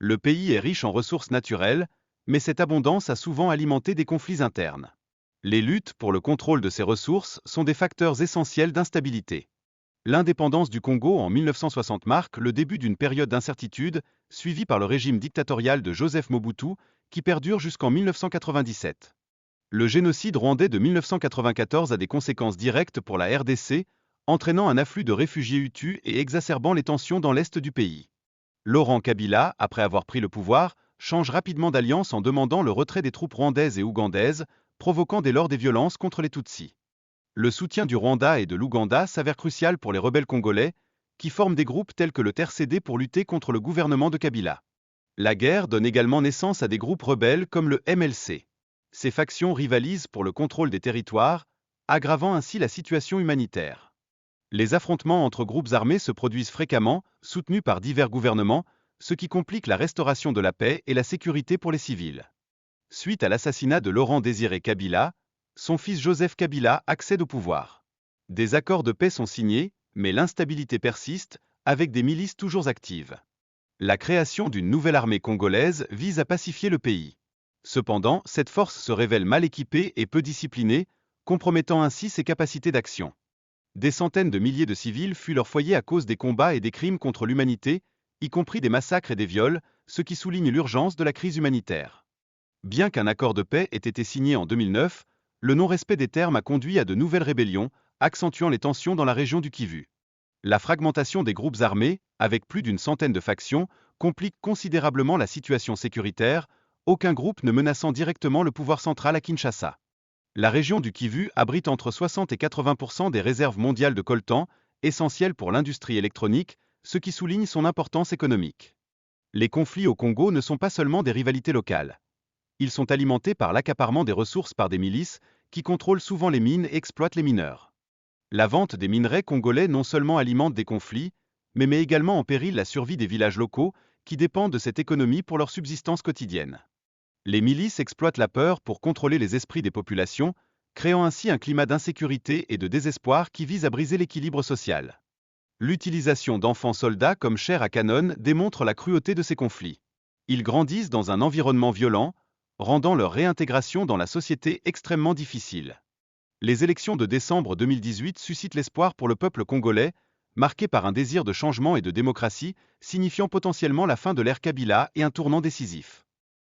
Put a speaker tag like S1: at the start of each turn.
S1: Le pays est riche en ressources naturelles, mais cette abondance a souvent alimenté des conflits internes. Les luttes pour le contrôle de ces ressources sont des facteurs essentiels d'instabilité. L'indépendance du Congo en 1960 marque le début d'une période d'incertitude, suivie par le régime dictatorial de Joseph Mobutu, qui perdure jusqu'en 1997. Le génocide rwandais de 1994 a des conséquences directes pour la RDC, entraînant un afflux de réfugiés hutus et exacerbant les tensions dans l'est du pays. Laurent Kabila, après avoir pris le pouvoir, change rapidement d'alliance en demandant le retrait des troupes rwandaises et ougandaises, provoquant dès lors des violences contre les Tutsis. Le soutien du Rwanda et de l'Ouganda s'avère crucial pour les rebelles congolais, qui forment des groupes tels que le TRCD pour lutter contre le gouvernement de Kabila. La guerre donne également naissance à des groupes rebelles comme le MLC. Ces factions rivalisent pour le contrôle des territoires, aggravant ainsi la situation humanitaire. Les affrontements entre groupes armés se produisent fréquemment, soutenus par divers gouvernements, ce qui complique la restauration de la paix et la sécurité pour les civils. Suite à l'assassinat de Laurent Désiré Kabila, son fils Joseph Kabila accède au pouvoir. Des accords de paix sont signés, mais l'instabilité persiste, avec des milices toujours actives. La création d'une nouvelle armée congolaise vise à pacifier le pays. Cependant, cette force se révèle mal équipée et peu disciplinée, compromettant ainsi ses capacités d'action. Des centaines de milliers de civils fuient leur foyer à cause des combats et des crimes contre l'humanité, y compris des massacres et des viols, ce qui souligne l'urgence de la crise humanitaire. Bien qu'un accord de paix ait été signé en 2009, le non-respect des termes a conduit à de nouvelles rébellions, accentuant les tensions dans la région du Kivu. La fragmentation des groupes armés, avec plus d'une centaine de factions, complique considérablement la situation sécuritaire, aucun groupe ne menaçant directement le pouvoir central à Kinshasa. La région du Kivu abrite entre 60 et 80% des réserves mondiales de coltan, essentielles pour l'industrie électronique, ce qui souligne son importance économique. Les conflits au Congo ne sont pas seulement des rivalités locales. Ils sont alimentés par l'accaparement des ressources par des milices, qui contrôlent souvent les mines et exploitent les mineurs. La vente des minerais congolais non seulement alimente des conflits, mais met également en péril la survie des villages locaux, qui dépendent de cette économie pour leur subsistance quotidienne. Les milices exploitent la peur pour contrôler les esprits des populations, créant ainsi un climat d'insécurité et de désespoir qui vise à briser l'équilibre social. L'utilisation d'enfants soldats comme chair à canon démontre la cruauté de ces conflits. Ils grandissent dans un environnement violent, rendant leur réintégration dans la société extrêmement difficile. Les élections de décembre 2018 suscitent l'espoir pour le peuple congolais, marqué par un désir de changement et de démocratie, signifiant potentiellement la fin de l'ère Kabila et un tournant décisif.